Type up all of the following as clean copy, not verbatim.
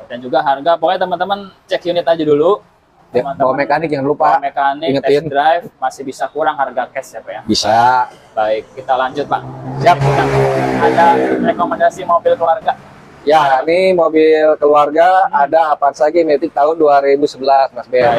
Dan juga harga, pokoknya teman-teman cek unit aja dulu. Bawa mekanik jangan lupa. Bawa mekanik, ingetin. test drive, masih bisa kurang harga cash ya Pak ya? Bisa. Baik, kita lanjut Pak. Siap. Ada rekomendasi mobil keluarga. Ya, ini mobil keluarga ada Avanza Matic tahun 2011 Mas Ben.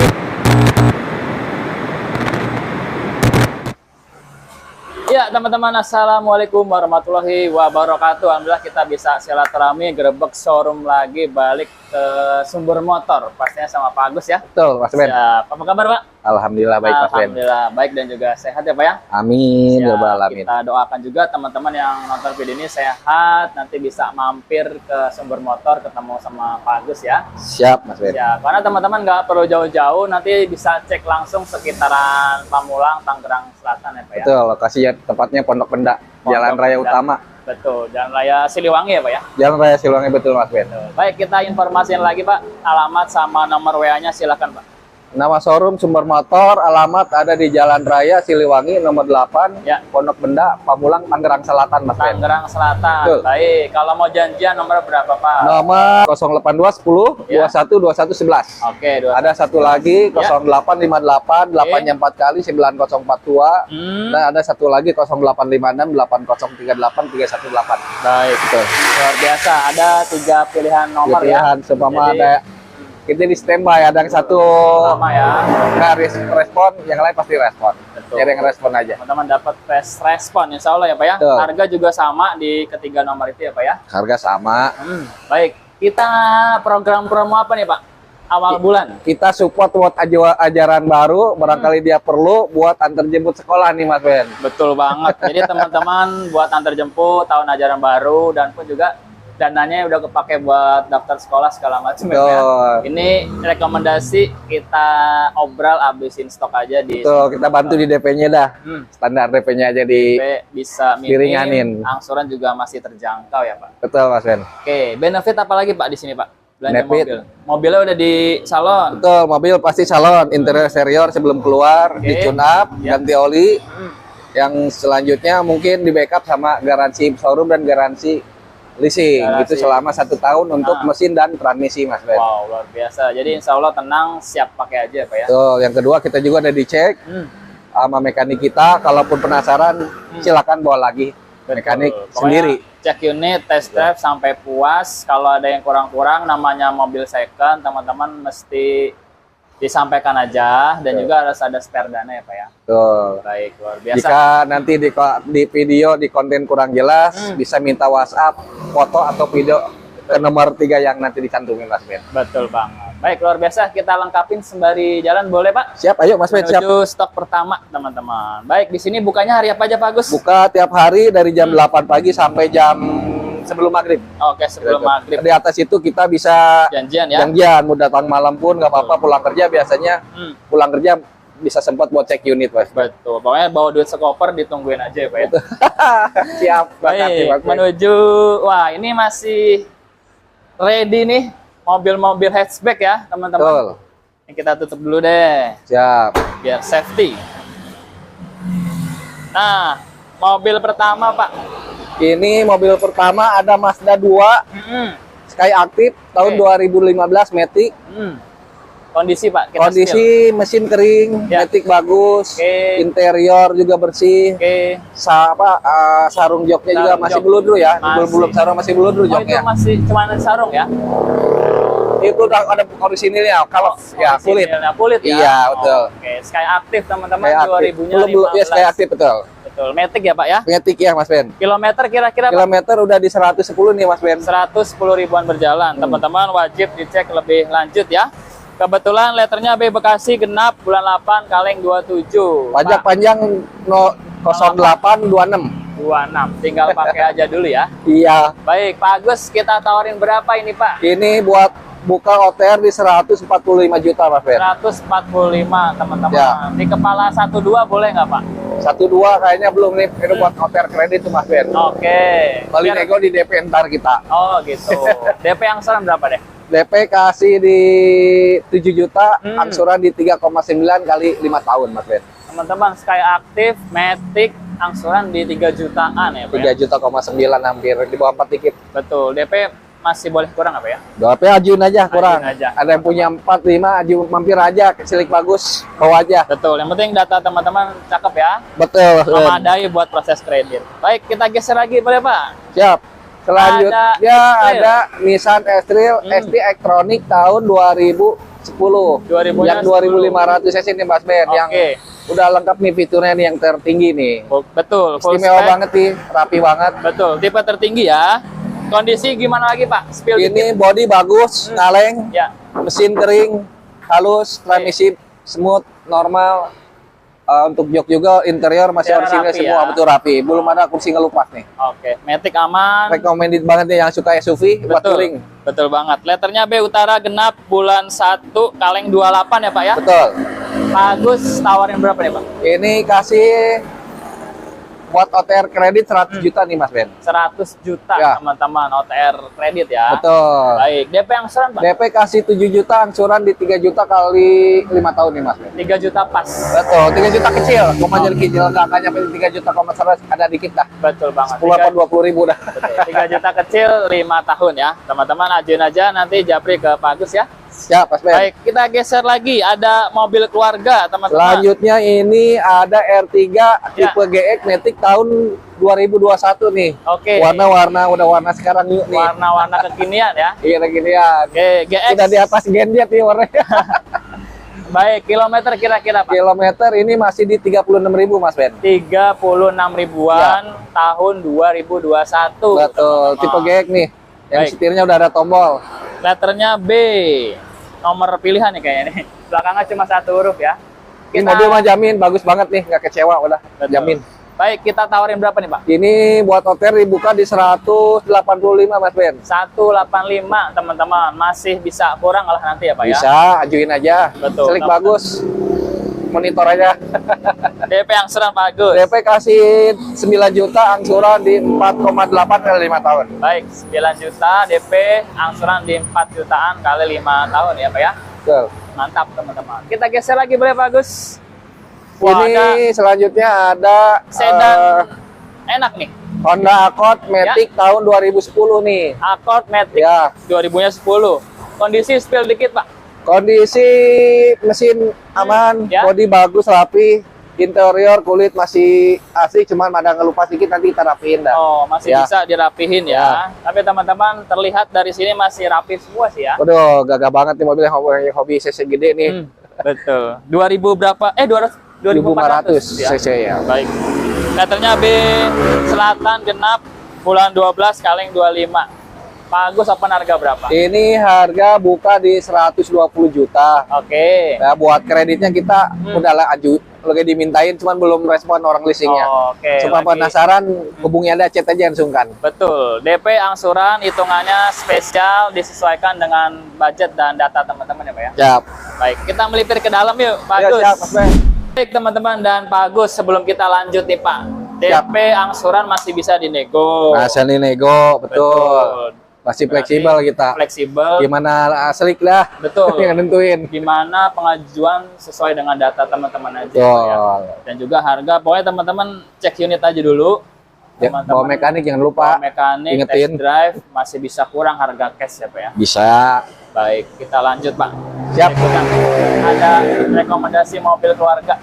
Ya teman-teman, assalamualaikum warahmatullahi wabarakatuh. Alhamdulillah kita bisa silaturahmi gerebek showroom lagi, balik ke Sumber Motor, pastinya sama Pak Agus ya. Betul Mas Ben. Siap. Apa kabar Pak? Alhamdulillah baik Mas Ben. Alhamdulillah baik dan juga sehat ya Pak ya. Amin ya Siap. rabbal alamin. Kita doakan juga teman-teman yang nonton video ini sehat, nanti bisa mampir ke Sumber Motor ketemu sama Pak Agus ya. Siap Mas Ben. Ya, karena teman-teman nggak perlu jauh-jauh, nanti bisa cek langsung sekitaran Pamulang, Tangerang Selatan ya Pak ya. Betul, lokasinya tepatnya Pondok Benda, Jalan Raya Benda. Utama. Betul, Jalan Raya Siliwangi ya Pak ya. Jalan Raya Siliwangi, betul Mas Ben. Baik, kita informasiin lagi Pak, alamat sama nomor WA-nya silakan Pak. Nama showroom Sumber Motor, alamat ada di Jalan Raya Siliwangi nomor 8, Ya. Pondok Benda, Pamulang, Tangerang Selatan Mas Ben. Tangerang Selatan. Betul. Baik, kalau mau janjian nomor berapa Pak? Nomor 082 10 Ya. 21 21 11. Oke, dua. Ada satu lagi Ya. 0858 8-nya 4 kali 9042. Dan ada satu lagi 0856 8038 318. Baik. Betul. Luar biasa, ada 3 pilihan nomor Pilihan ya. seumpama Jadi, ada kita di standby, ada yang satu sama ya. nggak respon, yang lain pasti respon. Betul. Jadi yang respon aja. Teman-teman dapat fast respon insya Allah ya Pak ya. Betul. Harga juga sama di ketiga nomor itu ya Pak ya. Harga sama. Baik, kita program promo apa nih Pak? Awal bulan. Kita support buat ajaran baru, barangkali dia perlu buat antar jemput sekolah nih Mas Ben. Betul banget. Jadi teman-teman buat antar jemput tahun ajaran baru dan pun juga dananya udah kepake buat daftar sekolah segala macam ya Pak ya. Ini rekomendasi kita obral abisin stok aja di Betul, kita bantu di DP-nya dah. Standar DP-nya aja di DP bisa diringanin. angsuran juga masih terjangkau ya Pak. Betul Mas Ben. Oke, benefit apa lagi Pak di sini Pak? Belanja Benefit. mobil. Mobilnya udah di salon. Betul, mobil pasti salon, interior eksterior sebelum keluar, Oke. di tune up, Ya. ganti oli. Yang selanjutnya mungkin di backup sama garansi showroom dan garansi leasing. Garansi. Itu selama 1 tahun untuk Nah. mesin dan transmisi Mas Ben. Wow, luar biasa. Jadi insya Allah tenang, siap pakai aja Pak ya. Betul, yang kedua kita juga udah dicek sama mekanik kita. Kalaupun penasaran, silakan bawa lagi mekanik Betul. Pokoknya sendiri. cek unit, test drive sampai puas. Kalau ada yang kurang-kurang, namanya mobil second, teman-teman mesti disampaikan aja. Dan juga harus ada spare dana ya Pak ya. Betul. Baik, luar biasa. Jika nanti di video, di konten kurang jelas, bisa minta WhatsApp, foto atau video ke nomor 3 yang nanti dicantumin Mas Ben. Betul banget. Baik, luar biasa. Kita lengkapin sembari jalan, boleh Pak? Siap, ayo Mas Ben, siap. Menuju stok pertama, teman-teman. Baik, di sini bukanya hari apa aja Pak Agus? Buka tiap hari dari jam 8 pagi sampai jam sebelum maghrib. Oke, sebelum maghrib. Di atas itu kita bisa Janjian ya? janjian, mau datang malam pun nggak apa-apa, pulang kerja biasanya pulang kerja bisa sempat buat cek unit Mas. Betul. Pokoknya bawa duit sekoper, ditungguin aja ya Pak ya. Siap, makasih Baik, Mas Ben. menuju, wah ini masih ready nih mobil-mobil hatchback ya teman-teman. Betul. Ini kita tutup dulu deh Siap. biar safety. Nah, mobil pertama Pak. Ini mobil pertama ada Mazda 2 Sky Active tahun 2015 Matic. Kondisi Pak, kita Kondisi mesin kering, Ya. Matic bagus, Oke. interior juga bersih. Oke. Sarung joknya juga Sarung masih jok. beludru ya, Masih. belum sarung masih beludru Oh, itu joknya. masih cuma sarung ya? Itu udah ada orisinilnya, kalau ya kulit. Orisinilnya kulit ya? Iya, betul. Oke, Sky Active teman-teman, Sky Active. 2000-nya Belum ya Sky Active betul. Betul, Matic ya Pak ya? Matic ya Mas Ben. Kilometer kira-kira Pak? Kilometer udah di 110 nih Mas Ben. 110 ribuan berjalan. Teman-teman wajib dicek lebih lanjut ya. Kebetulan letternya B Bekasi genap bulan 8 kaleng 27. Pajak Pak, panjang 0826. 26. Tinggal pakai aja dulu ya. Iya. Baik, Pak Agus, kita tawarin berapa ini, Pak? Ini buat buka OTR di 145 juta Mas Ben. 145, teman-teman. Ya. Di kepala 12 boleh nggak, Pak? 12 kayaknya belum nih. Ini buat OTR kredit tuh Mas Ben. Oke. Bali Biar- nego di DP ntar kita. Oh, gitu. DP angsuran berapa deh? DP kasih di 7 juta, angsuran di 3,9 kali 5 tahun Mas Ben. Teman-teman, Sky Active, Matic, angsuran di 3 jutaan ya, Pak? 3,9 juta hampir, di bawah 4 dikit. Betul. DP masih boleh kurang apa ya? DP ajuin aja kurang. Aja. Ada yang punya 4, 5, aju mampir aja ke Silik Bagus, bawa aja. Betul, yang penting data teman-teman cakep ya. Betul. Memadai buat proses kredit. Baik, kita geser lagi boleh Pak? Siap. Selanjutnya ada Nissan Hmm. X-Trail SD Elektronik tahun 2010. 2000 yang 2500 cc nih Mas Ben, yang Oke. udah lengkap nih fiturnya nih yang tertinggi nih. Betul, full Istimewa spec. banget nih, rapi banget. Betul, tipe tertinggi ya. Kondisi gimana lagi Pak? Spill Ini dikit. body bagus, kaleng, Ya, mesin kering, halus, transmisi smooth, normal. Untuk jok juga interior masih Interior orisinil rapi semua, ya. betul rapi. Belum ada kursi ngelupas nih. oke. Matic aman. Recommended banget nih yang suka SUV buat Betul, touring. betul banget. Letternya B Utara genap bulan 1 kaleng 28 ya Pak ya. Betul. Pak Agus tawarin berapa nih Pak? Ini kasih buat OTR kredit 100 juta nih Mas Ben. 100 juta Ya. teman-teman OTR kredit ya. Betul. Baik, DP angsuran Pak? DP kasih 7 juta, angsuran di 3 juta kali 5 tahun nih Mas Ben. 3 juta pas. Betul, 3 juta kecil. Koma jadi kecil, kakaknya nyampe 3 juta, ada dikit dah. Betul banget. 10 apa 20 ribu dah. 3 juta kecil 5 tahun ya. Teman-teman ajuin aja nanti Japri ke Pak Agus ya. Siap Mas Ben. Baik, kita geser lagi. Ada mobil keluarga teman-teman. Selanjutnya ini ada R3 tipe GX Matic tahun 2021 nih. Oke. Warna-warna udah warna sekarang yuk nih. Warna-warna kekinian ya. Iya gini ya. Oke, GX. Udah di atas Genjet nih warnanya. Baik, kilometer kira-kira Pak? Kilometer ini masih di 36.000 Mas Ben. 36 ribuan tahun 2021. Betul, teman-teman. tipe GX nih. Yang Baik. setirnya udah ada tombol. Letternya B. Nomor pilihan nih kayaknya nih. Belakangnya cuma 1 huruf ya. Ini mobil mah jamin, bagus banget nih, nggak kecewa udah. Betul. Jamin. Baik, kita tawarin berapa nih Pak? Ini buat OTR dibuka di 185 Mas Ben. 185 teman-teman. Masih bisa kurang lah nanti ya Pak ya. Bisa, ajuin aja. Betul. Selik bagus. Monitor aja. DP angsuran Pak Agus. DP kasih 9 juta, angsuran di 4,8 kali 5 tahun. Baik, 9 juta DP angsuran di 4 jutaan kali 5 tahun ya Pak ya. Betul. Mantap teman-teman. Kita geser lagi boleh Pak Agus? Wah, Ini ada selanjutnya ada sedan enak nih. Honda Accord Matic tahun 2010 nih. Accord Matic Ya, 2000-nya 10. Kondisi spill dikit Pak. kondisi mesin aman, ya. bodi bagus, rapi, interior kulit masih asli, cuman ada ngelupas dikit nanti kita rapiin dah. Oh, masih Ya. bisa dirapihin ya. Tapi teman-teman terlihat dari sini masih rapi semua sih ya. Waduh, gagah banget nih mobil yang hobi CC gede nih. Betul. 2000 berapa? 2400 ya. cc ya. Baik. Letternya B Selatan genap bulan 12 kaleng 25. Pak Agus open harga berapa? Ini harga buka di 120 juta. Oke. Ya, buat kreditnya kita udah lah lagi dimintain, cuman belum respon orang leasingnya. Oke. Supaya lagi. penasaran, hubungi ada chat aja langsung kan. Betul. DP angsuran hitungannya spesial disesuaikan dengan budget dan data teman-teman ya Pak ya. Siap. Baik, kita melipir ke dalam yuk Pak Ya, Agus. siap, Mas Ben. Baik teman-teman dan Pak Agus, sebelum kita lanjut nih Pak, DP angsuran masih bisa dinego. Asal nego, betul. Masih fleksibel kita. Fleksibel. Gimana aslik lah. Betul. Yang nentuin. Gimana pengajuan sesuai dengan data teman-teman aja Pak, ya. Betul. Dan juga harga, pokoknya teman-teman cek unit aja dulu. Ya, bawa mekanik jangan lupa. bawa mekanik, Ingetin. test drive, masih bisa kurang harga cash ya Pak ya. Bisa. Baik, kita lanjut Pak. Siap. Berikutnya, ada rekomendasi mobil keluarga.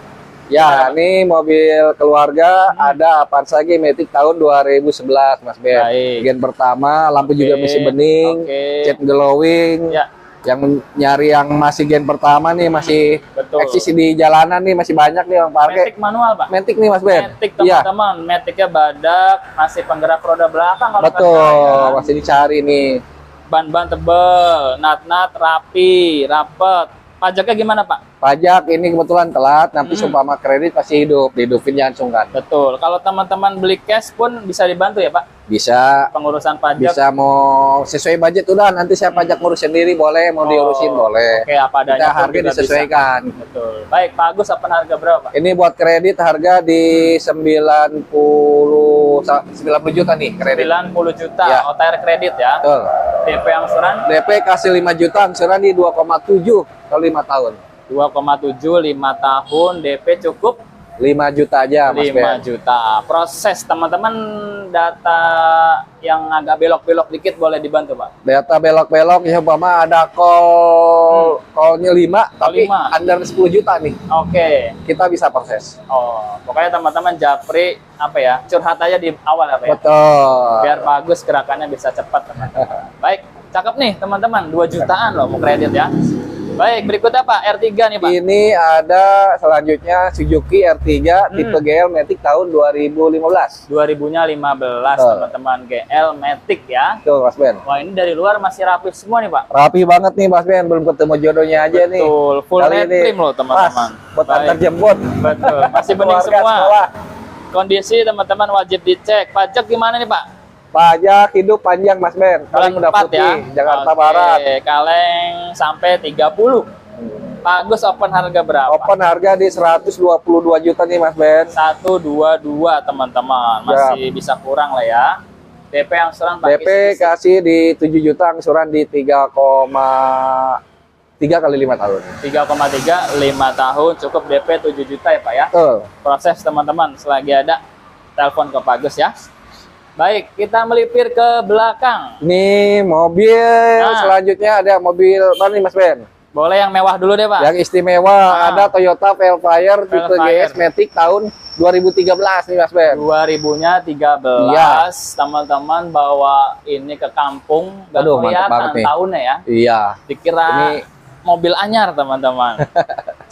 Ya, ini mobil keluarga ada Avanza G Matic tahun 2011 Mas Ben. Baik. Gen pertama, lampu juga Oke, masih bening, oke. cat glowing. Ya, Yang nyari yang masih gen pertama nih, masih betul. eksis di jalanan nih, masih banyak nih yang pakai. Matic manual Pak. Matic nih Mas Ben. Matic Iya. teman-teman, Maticnya badak, masih penggerak roda belakang kalau nggak salah Betul, ya. masih dicari nih. Ban-ban tebel, nat-nat rapi, rapet. Pajaknya gimana Pak? Pajak ini kebetulan telat, nanti seumpama kredit pasti dihidupin jangan sungkan. Betul. Kalau teman-teman beli cash pun bisa dibantu ya Pak? Bisa, Pengurusan pajak. bisa mau sesuai budget udah, nanti saya pajak ngurus sendiri boleh, mau diurusin boleh. Oke, apa adanya. Kita pun harga juga disesuaikan. bisa. Betul. Baik, Pak Agus apa harga berapa Pak? Ini buat kredit harga di 90 juta nih kredit. 90 juta, Ya. OTR kredit ya. Betul. DP angsuran DP kasih 5 juta, angsuran di 2,7 kalau 5 tahun. 2,7 5 tahun, DP cukup 5 juta aja, Mas 5 Ben. juta. Proses teman-teman, data yang agak belok-belok dikit boleh dibantu, Pak? Data belok-belok ya umpama ada call-nya 5 tapi 5. under 10 juta nih. Oke. Kita bisa proses. Oh, pokoknya teman-teman Japri apa ya? Curhat aja di awal apa ya? Betul. Biar bagus gerakannya bisa cepat, teman-teman. Baik, cakep nih, teman-teman. 2 jutaan loh mau kredit ya. Baik, berikutnya Pak, R3 nih Pak. Ini ada selanjutnya Suzuki R3 tipe GL Matic tahun 2015. 2000-nya 15, teman-teman. GL Matic ya. Tuh, Mas Ben. Wah, ini dari luar masih rapi semua nih Pak. Rapi banget nih, Mas Ben. Belum ketemu jodohnya aja nih. Betul, full Kali net ini trim loh teman-teman. pas buat antar jemput. Betul, masih bening Keluarga semua. sekolah. Kondisi teman-teman wajib dicek. Pajak gimana nih Pak? Pajak hidup panjang, Mas Ben. Kaleng Bulan udah 4 putih, ya. Jakarta Oke, Barat. kaleng sampai 30. Bagus, open harga berapa? Open harga di 122 juta nih, Mas Ben. 122 teman-teman. Masih bisa kurang lah ya. DP angsuran Pak. DP kasih di 7 juta, angsuran di 3,3 kali 5 tahun. 3,3 5 tahun cukup DP 7 juta ya Pak ya. Betul. Proses teman-teman, selagi ada telepon ke Pak Gus ya. Baik, kita melipir ke belakang. Ini mobil selanjutnya ada mobil mana nih, Mas Ben? Boleh yang mewah dulu deh Pak. Yang istimewa ada Toyota Velfire tipe GS Matic tahun 2013 nih, Mas Ben. 2000-nya 13. Iya. Teman-teman bawa ini ke kampung, gak Aduh, mantap kelihatan banget nih. tahunnya ya. Iya. Dikira Ini mobil anyar teman-teman.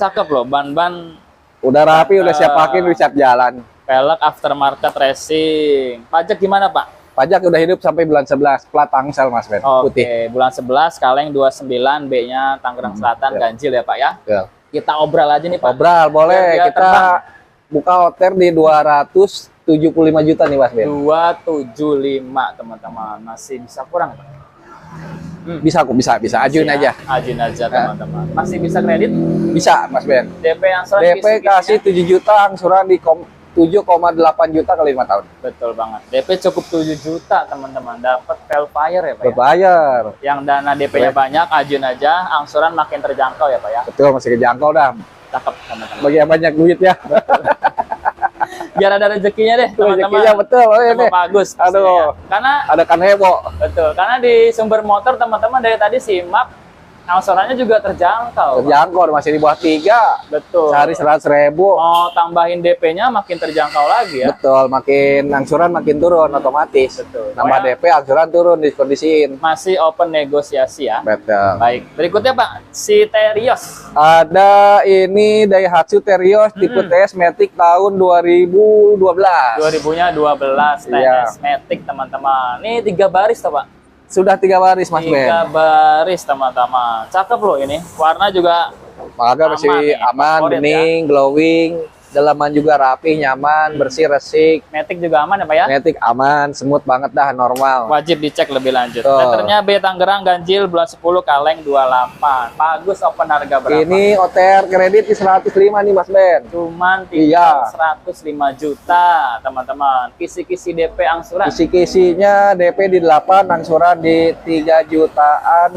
Cakep loh, ban-ban udah rapi, udah siap pakai, udah siap jalan. pelek aftermarket racing. Pajak gimana Pak? Pajak udah hidup sampai bulan 11, plat tangsel, Mas Ben. Oke, Putih. bulan 11, kaleng 29, B-nya Tangerang Selatan, ganjil ya Pak ya. Ya. Kita obral aja nih Pak. Obral boleh, Biar dia kita buka hotel di 275 juta nih, Mas Ben. 275 teman-teman. Masih bisa kurang Pak? Bisa kok, bisa ajuin aja. Ajuin aja teman-teman. Masih bisa kredit? Bisa, Mas Ben. DP angsuran DP kasih 7 juta, angsuran di 7,8 juta kali 5 tahun. Betul banget. DP cukup 7 juta teman-teman. Dapat Velfire ya Pak ya. Berbayar. Yang dana DP-nya banyak, ajuin aja. Angsuran makin terjangkau ya Pak ya. Betul, masih kejangkau dah. Cakep teman-teman. Bagi yang banyak duit ya. Biar ada rezekinya deh teman-teman. Rezekinya betul. Oh, ini. Bagus. Aduh. Pastinya. Karena Ada kan hebo. betul. Karena di sumber motor teman-teman dari tadi simak angsurannya juga terjangkau. Terjangkau, masih di bawah 3. Betul. Sehari 100.000. Mau tambahin DP-nya makin terjangkau lagi ya. Betul, makin angsuran makin turun otomatis. Betul. Nambah Pokoknya DP, angsuran turun, dikondisiin. masih open negosiasi ya. Betul. Baik. Berikutnya Pak, si Terios. Ada ini Daihatsu Terios tipe TS Matic tahun 2012. 2000-nya 12 Iya. TS Matic teman-teman. Ini 3 baris toh Pak? Sudah 3 baris, Mas Ben. 3 baris teman-teman. Cakep loh ini. Warna juga Harga masih nih, aman, favorit bening, glowing. Dalaman juga rapi, nyaman, bersih, resik. Matic juga aman ya Pak ya? Matic aman, smooth banget dah, normal. Wajib dicek lebih lanjut. Tuh. Meternya B Tangerang ganjil bulan 10 kaleng 28. Bagus, open harga berapa? Ini OTR kredit di 105 nih, Mas Ben. Cuman Iya. 105 juta teman-teman. Kisi-kisi DP angsuran. Kisi-kisinya DP di 8, angsuran di 3 jutaan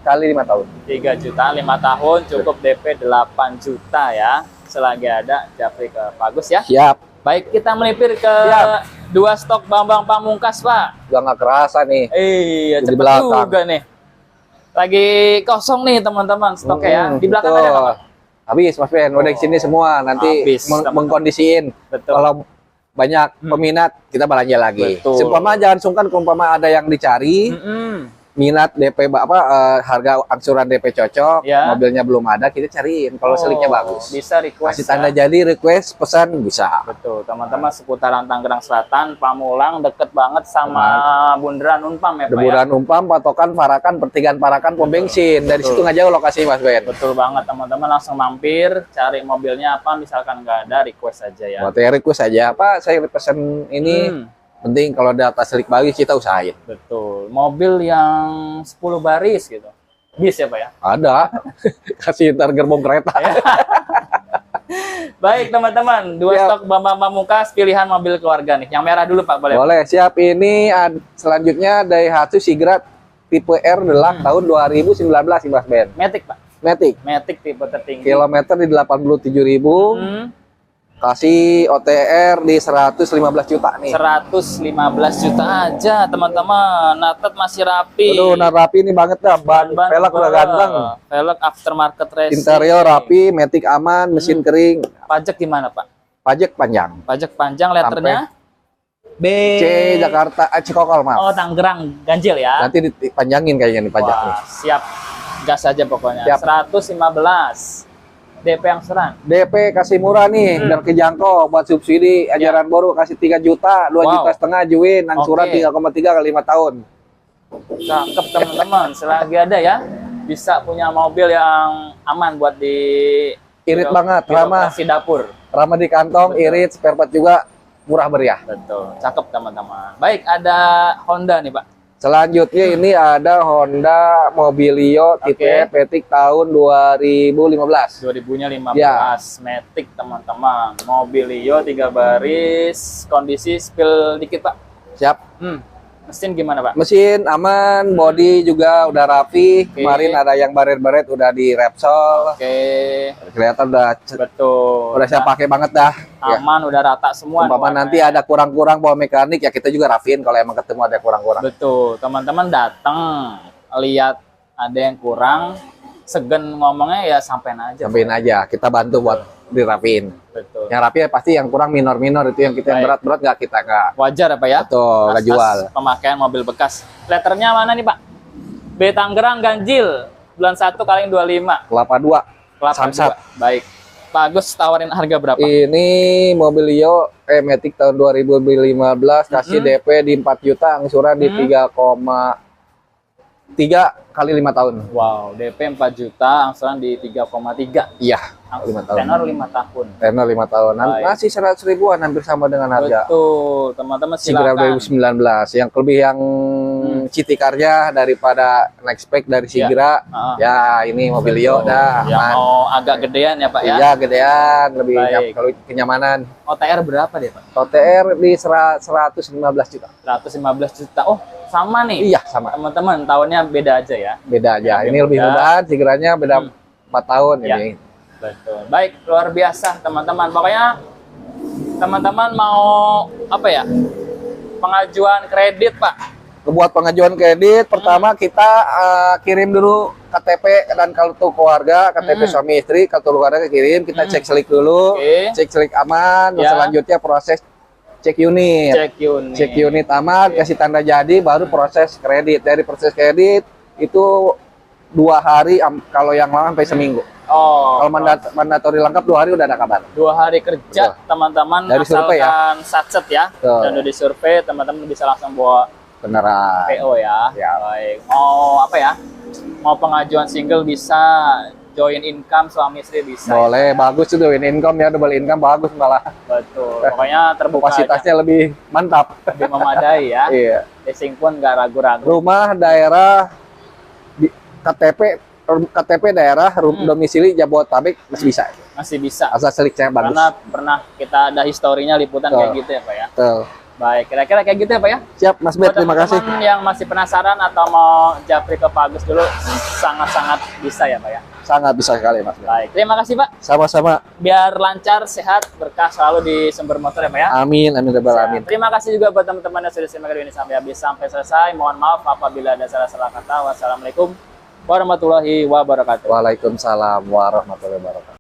kali 5 tahun. 3 juta 5 tahun cukup DP 8 juta ya. Selagi ada Japri ke Bagus ya. Siap. Baik, kita melipir ke Siap. 2 stok Bambang Pamungkas Pak. Udah nggak kerasa nih. Iya, Di cepet belakang. juga nih. Lagi kosong nih teman-teman stoknya ya. Di belakang betul. ada apa Pak? Habis, Mas Ben. Udah di sini semua. Nanti Habis, teman-teman. mengkondisiin. Betul. Kalau banyak peminat, kita belanja lagi. Betul. Seumpama jangan sungkan, umpama ada yang dicari, minat DP harga angsuran DP cocok, Ya. mobilnya belum ada, kita cariin. Kalau seliknya bagus. Bisa request. Kasih tanda ya. jadi, request, pesan bisa. Betul, teman-teman seputaran Tangerang Selatan, Pamulang deket banget sama Bundaran Unpam ya Pak ya. Deburan Umpam, patokan Parakan, pertigaan Parakan, pom bensin. Dari situ nggak jauh lokasi, Mas Ben. Betul banget teman-teman, langsung mampir, cari mobilnya apa, misalkan nggak ada request aja ya. Buat request aja, Pak, saya pesen ini. Penting kalau data selik bagus kita usahain. Betul, mobil yang 10 baris gitu. Bis ya Pak ya. Ada. Kasih ntar gerbong kereta. Baik teman-teman, 2 Siap. stok Bambang Pamungkas, pilihan mobil keluarga nih. Yang merah dulu Pak, boleh? Boleh, siap. Ini selanjutnya Daihatsu Sigra tipe R Deluxe tahun 2019 nih, Mas Ben. Matic Pak. Matic. Matic tipe tertinggi. Kilometer di 87.000. Kasih OTR di 115 juta nih. 115 juta aja, teman-teman. Natet masih rapi. Aduh, nah rapi ini banget dah. Ban velg udah ganteng. Velg aftermarket racing. Interior rapi, matic aman, mesin kering. Pajak gimana, Pak? Pajak panjang. Pajak panjang, letternya B. C Jakarta, Cikokol, maaf. Oh, Tangerang, ganjil ya. Nanti dipanjangin kayaknya nih pajak nih. Siap. Gas aja pokoknya. Siap. 115. DP yang seran. DP kasih murah nih dan kejangkau buat subsidi ajaran baru kasih 3 juta, 2 juta setengah ajuin, angsuran 3,3 kali 5 tahun. Cakep teman-teman, selagi ada ya bisa punya mobil yang aman buat di Irit banget, ramah. Birokrasi dapur. Ramah di kantong, irit, spare part juga murah meriah. Betul, cakep teman-teman. Baik, ada Honda nih Pak. Selanjutnya ini ada Honda Mobilio tipe Matic tahun 2015. 2000-nya 15, Ya. Matic teman-teman. Mobilio 3 baris, kondisi spill dikit Pak. Siap. Mesin gimana Pak? Mesin aman, body juga udah rapi. Kemarin ada yang baret-baret udah di Repsol. Kelihatan udah betul. Udah saya pakai banget dah. Aman, udah rata semua. Umpama nanti ada kurang-kurang bawa mekanik ya kita juga rapiin kalau emang ketemu ada kurang-kurang. Betul, teman-teman datang lihat ada yang kurang, segen ngomongnya ya sampein aja. Sampein aja, kita bantu buat dirapiin. Betul. Yang rapi pasti yang kurang minor-minor itu yang kita yang berat-berat nggak kita nggak. Wajar apa ya? Betul, nggak jual. Pemakaian mobil bekas. Letternya mana nih Pak? B Tangerang ganjil, bulan 1 kali 25. Kelapa 2. Samsat. Baik. Pak Agus tawarin harga berapa? Ini Mobilio Matic tahun 2015 kasih DP di 4 juta, angsuran di 3,3 kali 5 tahun. Wow, DP 4 juta, angsuran di 3,3. Iya, 5 tahun. Tenor 5 tahun. Tenor 5 tahun. Masih 100 ribuan, hampir sama dengan harga. Betul, teman-teman Sigra silakan. 2019. Yang lebih yang city car-nya daripada next spec dari Sigra. Ya, ini Mobilio dah. Yang mau agak gedean ya Pak ya? Iya, gedean, lebih kalau kenyamanan. OTR berapa deh Pak? OTR di 115 juta. 115 juta. Oh, sama nih. Iya, sama. Teman-teman, tahunnya beda aja ya. Beda aja. Ini lebih mudahan, Sigranya beda 4 tahun ini. Betul. Baik, luar biasa teman-teman. Pokoknya teman-teman mau apa ya? Pengajuan kredit, Pak. Buat pengajuan kredit, pertama kita kirim dulu KTP dan kartu keluarga, KTP suami istri, kartu keluarga kirim, kita cek selik dulu, cek selik aman, selanjutnya proses cek unit. Cek unit aman, kasih tanda jadi, baru proses kredit. Dari proses kredit itu 2 hari, kalau yang lama sampai seminggu. Kalau mandatori lengkap 2 hari udah ada kabar. 2 hari kerja teman-teman, dari survei ya. satset ya. Dan udah disurvei, teman-teman bisa langsung bawa beneran PO ya. Baik. Mau apa ya? Mau pengajuan single bisa, join income suami istri bisa. Boleh, bagus itu join income ya, double income bagus malah. Betul. Pokoknya terbuka. Kapasitasnya lebih mantap. Lebih memadai ya. Iya. Leasing pun nggak ragu-ragu. Rumah, daerah, KTP daerah, domisili Jabodetabek masih bisa. Masih bisa. Asal seliknya bagus. Karena pernah kita ada historinya liputan kayak gitu ya Pak ya. Betul. Baik, kira-kira kayak gitu ya Pak ya. Siap Mas Bet, terima kasih. Yang masih penasaran atau mau japri ke Pak Agus dulu, sangat-sangat bisa ya Pak ya. Sangat bisa sekali Mas Bet. Baik, terima kasih Pak. Sama-sama. Biar lancar, sehat, berkah selalu di Sumber Motor ya Pak ya. Amin, amin, amin. Terima kasih juga buat teman-teman yang sudah simak video ini sampai habis, sampai selesai. Mohon maaf apabila ada salah-salah kata. Wassalamualaikum warahmatullahi wabarakatuh. Waalaikumsalam warahmatullahi wabarakatuh.